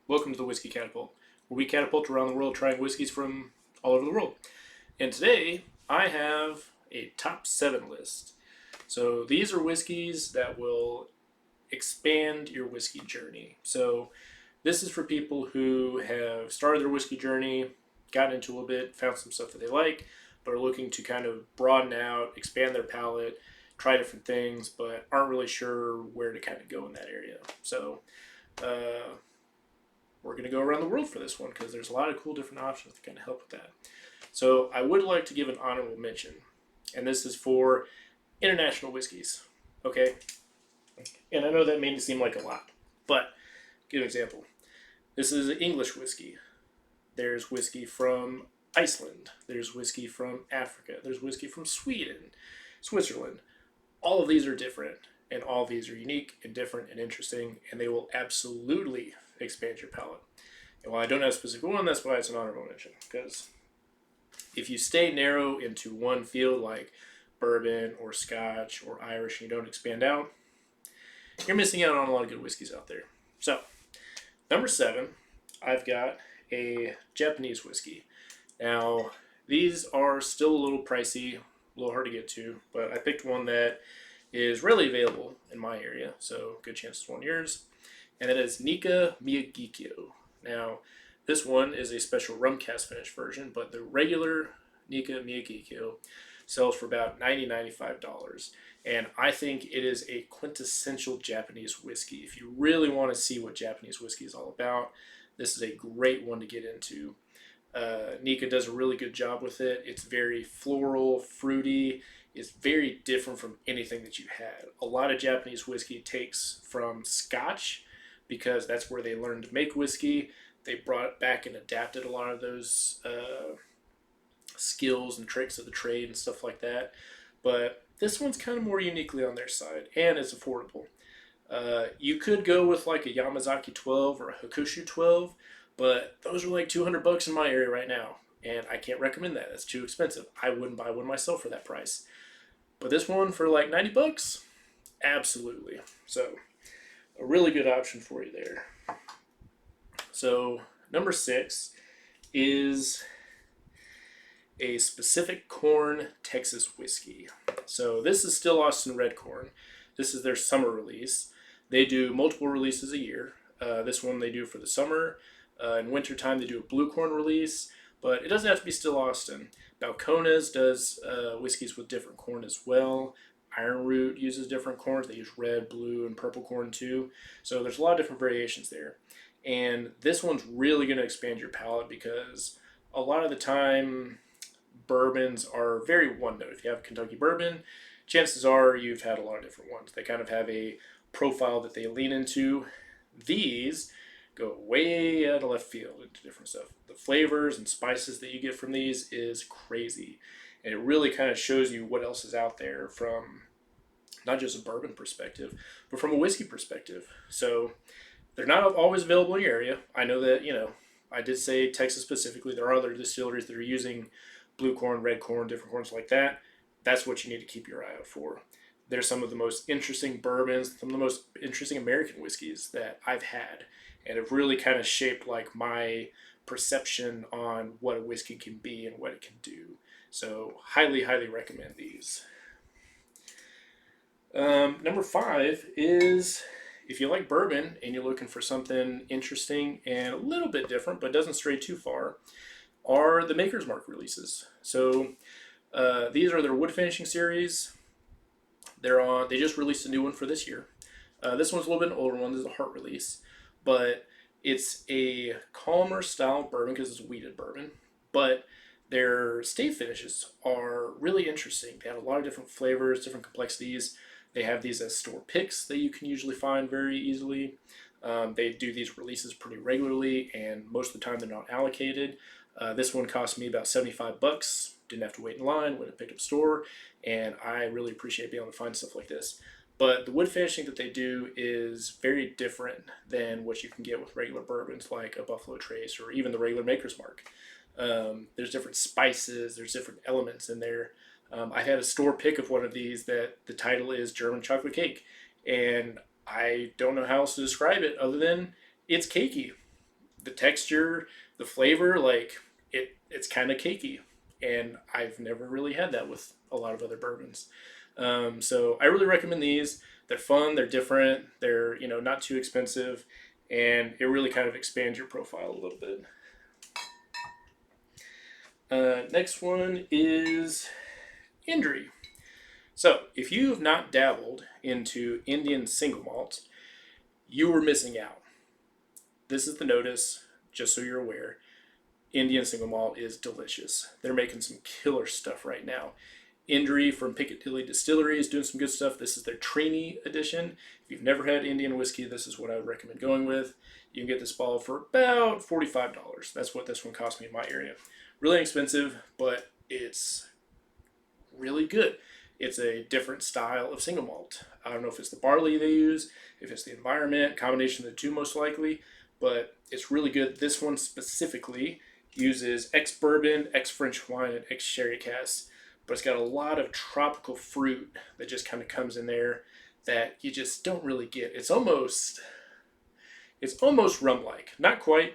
Welcome to the Whiskey Catapult, where we catapult around the world trying whiskeys from all over the world. And today, I have a top 7 list. So these are whiskeys that will expand your whiskey journey. So this is for people who have started their whiskey journey, gotten into a little bit, found some stuff that they like, but are looking to kind of broaden out, expand their palate, try different things, but aren't really sure where to kind of go in that area. So we're going to go around the world for this one because there's a lot of cool different options to kind of help with that. So I would like to give an honorable mention, and this is for international whiskeys. Okay, and I know that may seem like a lot, but give an example. This is English whiskey. There's whiskey from Iceland. There's whiskey from Africa. There's whiskey from Sweden, Switzerland. All of these are different, and all of these are unique and different and interesting, and they will absolutely expand your palate. And while I don't have a specific one, that's why it's an honorable mention. Because if you stay narrow into one field like bourbon or Scotch or Irish and you don't expand out, you're missing out on a lot of good whiskeys out there. So, number 7, I've got a Japanese whiskey. Now, these are still a little pricey, a little hard to get to, but I picked one that is readily available in my area, so good chance it's one of yours. And that is Nika Miko. Now, this one is a special rum cast finish version, but the regular Nika Miko sells for about $95. And I think it is a quintessential Japanese whiskey. If you really want to see what Japanese whiskey is all about, this is a great one to get into. Nika does a really good job with it. It's very floral, fruity. It's very different from anything that you had. A lot of Japanese whiskey takes from Scotch because that's where they learned to make whiskey. They brought it back and adapted a lot of those skills and tricks of the trade and stuff like that. But this one's kind of more uniquely on their side, and it's affordable. You could go with like a Yamazaki 12 or a Hakushu 12, but those are like $200 in my area right now, and I can't recommend that. That's too expensive. I wouldn't buy one myself for that price. But this one for like $90, absolutely. So a really good option for you there. So number 6 is a specific corn Texas whiskey. So this is still Austin Red Corn. This is their summer release. They do multiple releases a year. This one they do for the summer. In wintertime they do a blue corn release, but it doesn't have to be still Austin. Balcones does whiskeys with different corn as well. Iron Root uses different corns. They use red, blue, and purple corn too. So there's a lot of different variations there. And this one's really going to expand your palate because a lot of the time bourbons are very one note. If you have Kentucky bourbon, chances are you've had a lot of different ones. They kind of have a profile that they lean into. These go way out of left field into different stuff. The flavors and spices that you get from these is crazy. And it really kind of shows you what else is out there from not just a bourbon perspective, but from a whiskey perspective. So they're not always available in your area. I know that, I did say Texas specifically. There are other distilleries that are using blue corn, red corn, different corns like that. That's what you need to keep your eye out for. They're some of the most interesting bourbons, some of the most interesting American whiskeys that I've had, and have really kind of shaped like my perception on what a whiskey can be and what it can do. So highly, highly recommend these. Number 5 is, if you like bourbon and you're looking for something interesting and a little bit different but doesn't stray too far, are the Maker's Mark releases. So these are their wood finishing series. They just released a new one for this year. This one's a little bit an older one. This is a heart release, but it's a calmer style bourbon because it's a wheated bourbon. But their stave finishes are really interesting. They have a lot of different flavors, different complexities. They have these as store picks that you can usually find very easily. They do these releases pretty regularly, and most of the time they're not allocated. This one cost me about $75. Didn't have to wait in line, went and picked up store, and I really appreciate being able to find stuff like this. But the wood finishing that they do is very different than what you can get with regular bourbons like a Buffalo Trace or even the regular Maker's Mark. There's different spices, there's different elements in there. I had a store pick of one of these that the title is German Chocolate Cake, and I don't know how else to describe it other than it's cakey. the texture, the flavor, like it's kind of cakey, and I've never really had that with a lot of other bourbons. So I really recommend these. They're fun, they're different, they're not too expensive, and it really kind of expands your profile a little bit. Next one is Indri. So if you have not dabbled into Indian single malt, you were missing out. This is the notice, just so you're aware. Indian single malt is delicious. They're making some killer stuff right now. Indri from Piccadilly Distillery is doing some good stuff. This is their Trini edition. If you've never had Indian whiskey, this is what I would recommend going with. You can get this bottle for about $45. That's what this one cost me in my area. Really inexpensive, but it's really good. It's a different style of single malt. I don't know if it's the barley they use, if it's the environment, combination of the two most likely, but it's really good. This one specifically uses ex-bourbon, ex-French wine, and ex-sherry casks, but it's got a lot of tropical fruit that just kind of comes in there that you just don't really get. It's almost rum-like. Not quite,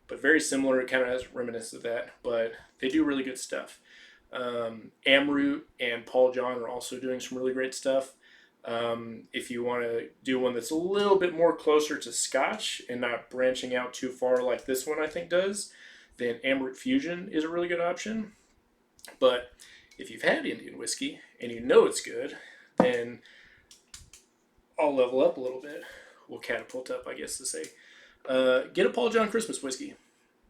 but very similar. It kind of has reminiscence of that, but they do really good stuff. Amroot and Paul John are also doing some really great stuff. If you want to do one that's a little bit more closer to Scotch and not branching out too far like this one I think does, then Amroot Fusion is a really good option. But if you've had Indian whiskey and you know it's good, then I'll level up a little bit. We'll catapult up, I guess to say. Get a Paul John Christmas whiskey.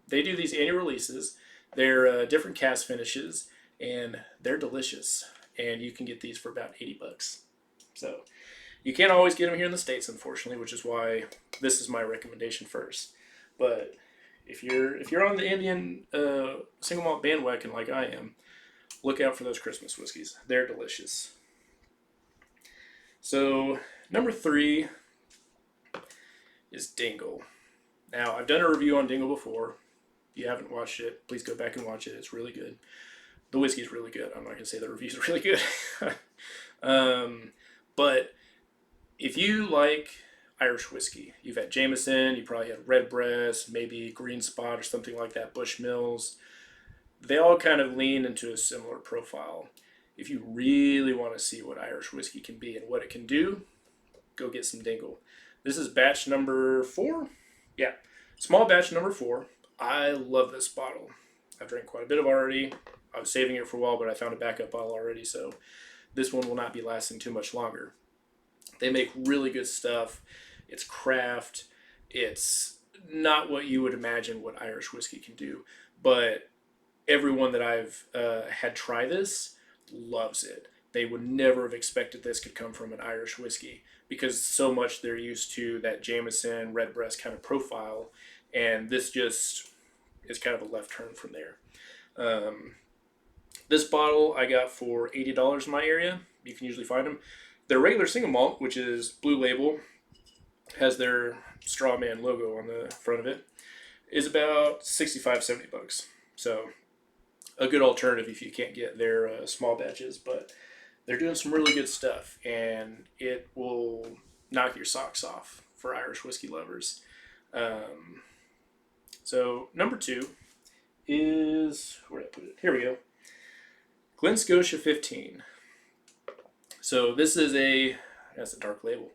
They do these annual releases. They're different cask finishes, and they're delicious. And you can get these for about $80. So you can't always get them here in the States, unfortunately, which is why this is my recommendation first. But if you're on the Indian single malt bandwagon like I am, look out for those Christmas whiskeys. They're delicious. So number 3 is Dingle. Now, I've done a review on Dingle before. If you haven't watched it, please go back and watch it. It's really good. The whiskey's really good. I'm not going to say the review's really good. But if you like Irish whiskey, you've had Jameson, you probably had Redbreast, maybe Green Spot or something like that, Bushmills. They all kind of lean into a similar profile. If you really want to see what Irish whiskey can be and what it can do, go get some Dingle. This is batch number 4. Yeah, small batch number 4. I love this bottle. I've drank quite a bit of it already. I was saving it for a while, but I found a backup bottle already, so this one will not be lasting too much longer. They make really good stuff. It's craft. It's not what you would imagine what Irish whiskey can do, but everyone that I've had try this loves it. They would never have expected this could come from an Irish whiskey because so much they're used to that Jameson, Redbreast kind of profile, and this just is kind of a left turn from there. This bottle I got for $80 in my area. You can usually find them. Their regular single malt, which is Blue Label, has their Strawman logo on the front of it, is about $65-$70. So a good alternative if you can't get their small batches, but they're doing some really good stuff, and it will knock your socks off for Irish whiskey lovers. So number 2 is, where did I put it? Here we go. Glen Scotia 15. So this is that's a dark label.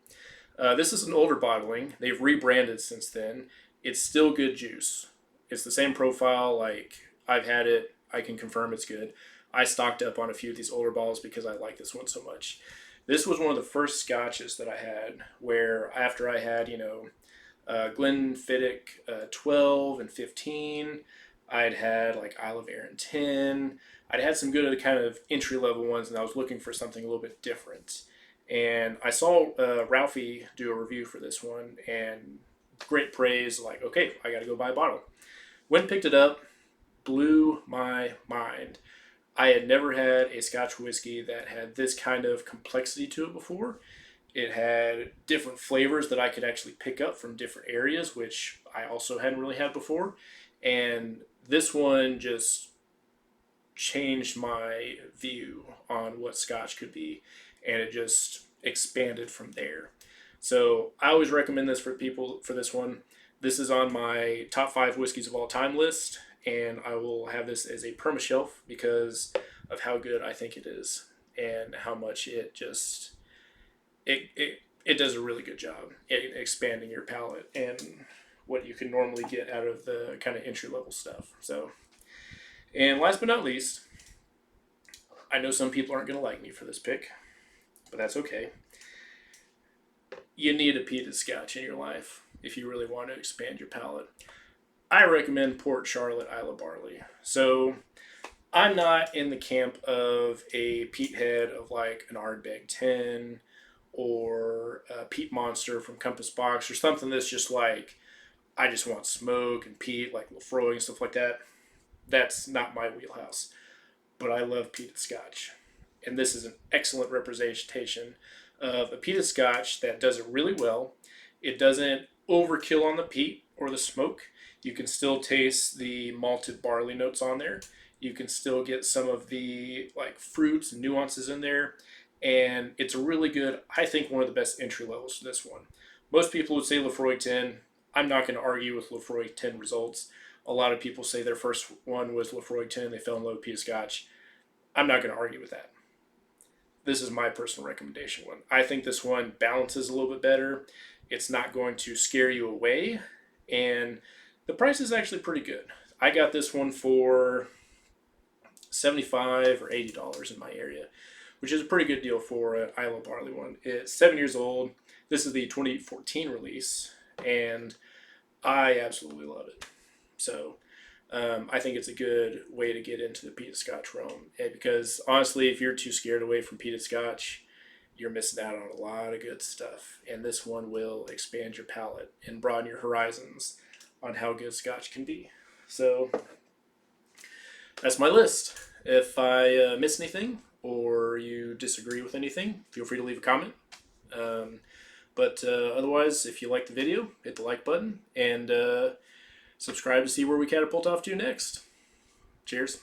This is an older bottling. They've rebranded since then. It's still good juice. It's the same profile. Like, I've had it. I can confirm it's good. I stocked up on a few of these older bottles because I like this one so much. This was one of the first scotches that I had where after I had, Glenfiddich 12 and 15, I'd had like Isle of Arran 10. I'd had some good kind of entry-level ones, and I was looking for something a little bit different. And I saw Ralphie do a review for this one, and great praise, like, okay, I got to go buy a bottle. Went and picked it up, blew my mind. I had never had a Scotch whiskey that had this kind of complexity to it before. It had different flavors that I could actually pick up from different areas, which I also hadn't really had before. And this one just changed my view on what Scotch could be, and it just expanded from there. So I always recommend this for people for this one. This is on my top 5 whiskeys of all time list, and I will have this as a permashelf because of how good I think it is and how much it just it does a really good job in expanding your palate and what you can normally get out of the kind of entry level stuff. So, and last but not least, I know some people aren't going to like me for this pick, but that's okay. You need a peated scotch in your life if you really want to expand your palate. I recommend Port Charlotte Isle Barley. So I'm not in the camp of a peat head of like an Ardbeg 10 or a peat monster from Compass Box or something that's just like, I just want smoke and peat, like Lefroy and stuff like that. That's not my wheelhouse. But I love peated scotch. And this is an excellent representation of a peated scotch that does it really well. It doesn't overkill on the peat or the smoke. You can still taste the malted barley notes on there. You can still get some of the like fruits and nuances in there. And it's a really good, I think one of the best entry levels to this one. Most people would say Lefroy 10. I'm not going to argue with Lefroy 10 results. A lot of people say their first one was Lefroy 10. They fell in love with peated scotch. I'm not going to argue with that. This is my personal recommendation one. I think this one balances a little bit better. It's not going to scare you away. And the price is actually pretty good. I got this one for $75 or $80 in my area, which is a pretty good deal for an Isle Barley one. It's 7 years old. This is the 2014 release, and I absolutely love it. So I think it's a good way to get into the peated scotch realm. And because honestly, if you're too scared away from peated scotch, you're missing out on a lot of good stuff. And this one will expand your palate and broaden your horizons on how good scotch can be. So that's my list. If I miss anything or you disagree with anything, feel free to leave a comment. But otherwise, if you like the video, hit the like button and subscribe to see where we catapult off to next. Cheers.